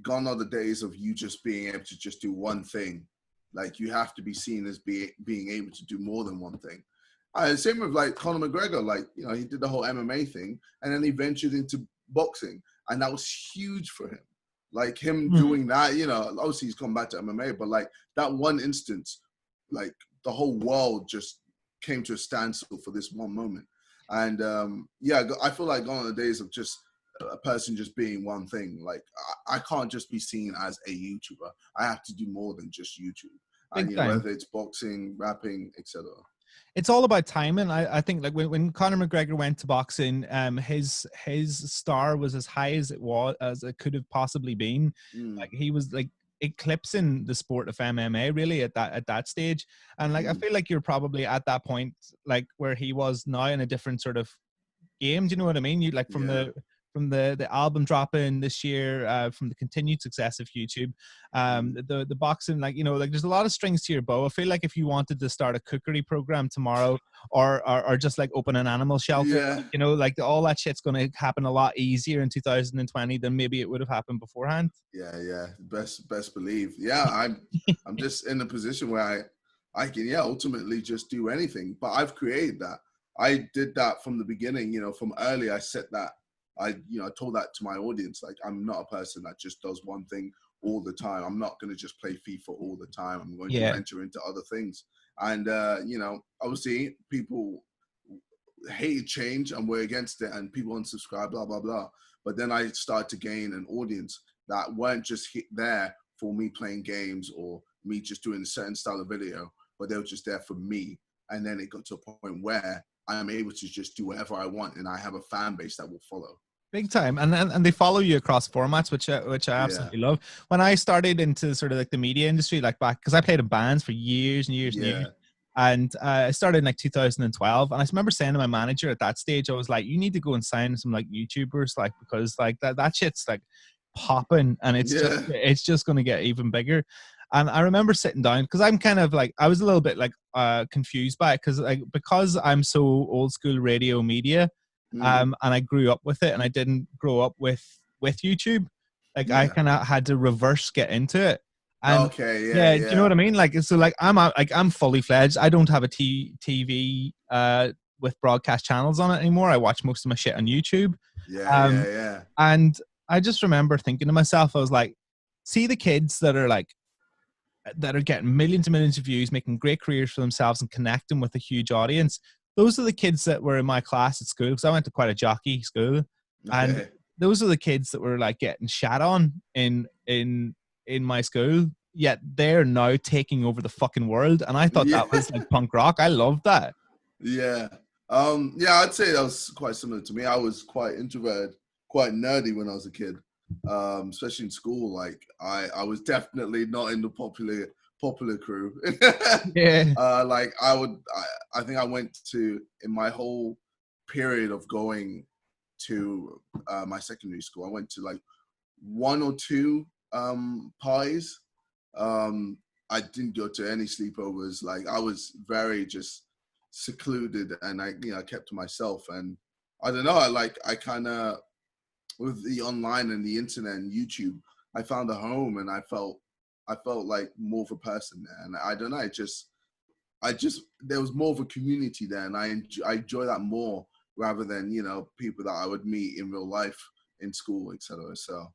gone are the days of you just being able to just do one thing. Like, you have to be seen as being able to do more than one thing. Same with like Conor McGregor. Like, you know, he did the whole MMA thing, and then he ventured into boxing, and that was huge for him. Like, him doing that, you know, obviously he's come back to MMA, but like that one instance, like the whole world just came to a standstill for this one moment. And yeah, I feel like gone are the days of just a person just being one thing. Like, I can't just be seen as a YouTuber. I have to do more than just YouTube. And you know, whether it's boxing, rapping, etc. It's all about timing. I think like when Conor McGregor went to boxing, his star was as high as it could have possibly been. Like, he was like eclipsing the sport of MMA really at that stage. And like I feel like you're probably at that point, like where he was now, in a different sort of game. Do you know what I mean? You like from the album dropping this year, from the continued success of YouTube, the boxing, like, you know, like there's a lot of strings to your bow. I feel like if you wanted to start a cookery program tomorrow, or just like open an animal shelter, you know, like all that shit's going to happen a lot easier in 2020 than maybe it would have happened beforehand. Yeah, best believe. Yeah, I'm just in a position where I can ultimately just do anything. But I've created that. I did that from the beginning. You know, from early, I set that. I told that to my audience. Like, I'm not a person that just does one thing all the time. I'm not going to just play FIFA all the time. I'm going to venture into other things. And you know, obviously, people hate change and we're against it, and people unsubscribe, blah blah blah. But then I started to gain an audience that weren't just there for me playing games or me just doing a certain style of video, but they were just there for me. And then it got to a point where I'm able to just do whatever I want, and I have a fan base that will follow. Big time. And they follow you across formats, which I absolutely love. When I started into sort of like the media industry, like back, because I played in bands for years and years and years. And I started in like 2012. And I remember saying to my manager at that stage, I was like, you need to go and sign some like YouTubers, like, because like that shit's like popping, and it's just going to get even bigger. And I remember sitting down, because I'm kind of like, I was a little bit like confused by it, because I'm so old school radio media, and I grew up with it, and I didn't grow up with YouTube. Like, I kind of had to reverse get into it. And do you know what I mean? Like, so like I'm fully fledged. I don't have a TV with broadcast channels on it anymore. I watch most of my shit on YouTube. And I just remember thinking to myself, I was like, see the kids that are getting millions and millions of views, making great careers for themselves and connecting with a huge audience. Those are the kids that were in my class at school, because I went to quite a jockey school. And those are the kids that were like getting shat on in my school, yet they're now taking over the fucking world. And I thought that was like punk rock. I loved that. I'd say that was quite similar to me. I was quite introverted, quite nerdy when I was a kid, especially in school. Like, I was definitely not in the popular crew. Like, I think I went to, in my whole period of going to my secondary school, I went to like one or two parties. I didn't go to any sleepovers. Like, I was very just secluded, and I kept to myself. And I don't know, I kind of, with the online and the internet and YouTube, I found a home, and I felt like more of a person there. And I don't know, I just there was more of a community there, and I enjoy that more, rather than, you know, people that I would meet in real life in school, etc. So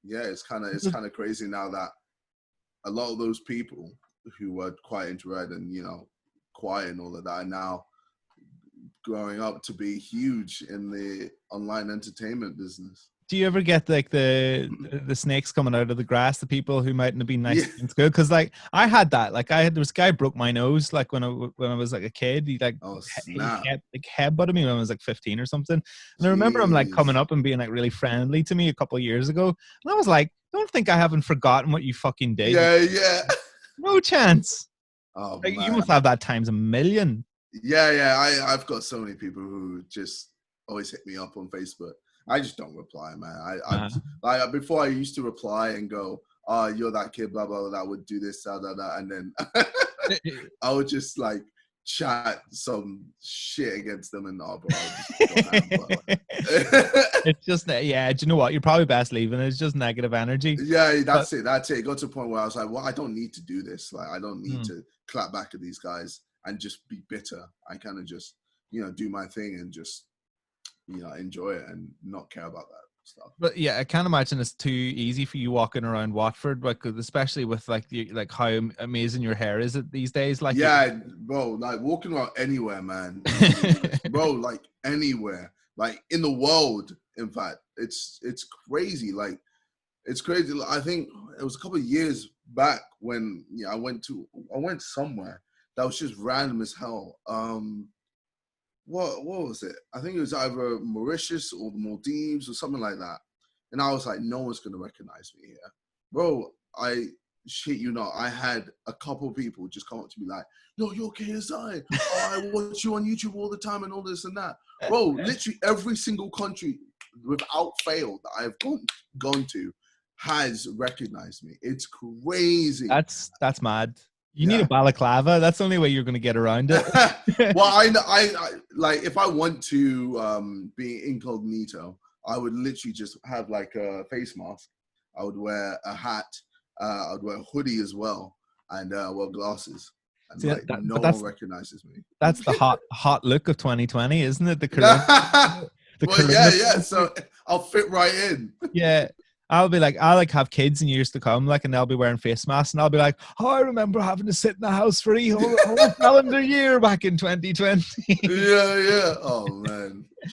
it's kind of crazy now that a lot of those people who were quite introverted and, you know, quiet and all of that are now growing up to be huge in the online entertainment business. Do you ever get like the snakes coming out of the grass, the people who mightn't have been nice in school? Because like I had that. Like, there was a guy broke my nose like when I was like a kid. He like he headbutted me when I was like 15 or something. And I remember him like coming up and being like really friendly to me a couple of years ago. And I was like, don't think I haven't forgotten what you fucking did. No chance. Oh, like, you must have that times a million. I've got so many people who just always hit me up on Facebook. I just don't reply, man. Like, before I used to reply and go, "Oh, you're that kid, blah blah blah, that would do this, that," and then I would just like chat some shit against them and bro, it's just, yeah, do you know what? You're probably best leaving. It's just negative energy. Yeah, that's it. It got to a point where I was like, well, I don't need to do this. Like, I don't need to clap back at these guys and just be bitter. I kind of just, do my thing and just, enjoy it and not care about that stuff. But yeah, I can't imagine it's too easy for you walking around Watford, like especially with like how amazing your hair is these days. Like, yeah, bro, like walking around anywhere, man, bro, like anywhere, like in the world. In fact, it's crazy. Like, it's crazy. I think it was a couple of years back when I went somewhere that was just random as hell. What was it? I think it was either Mauritius or the Maldives or something like that. And I was like, no one's gonna recognize me here, bro. I shit you not. I had a couple of people just come up to me like, "Yo, you're KSI. I watch you on YouTube all the time and all this and that." Bro, literally every single country without fail that I've gone to has recognized me. It's crazy. That's mad. You need a balaclava. That's the only way you're going to get around it. Well, I like, if I want to be incognito, I would literally just have like a face mask. I would wear a hat. I would wear a hoodie as well, and wear glasses. And no one recognizes me. That's the hot look of 2020, isn't it? Yeah. So I'll fit right in. Yeah. I'll have kids in years to come, like, and they'll be wearing face masks, and I'll be like, "Oh, I remember having to sit in the house for a whole calendar year back in 2020." Yeah. Oh man.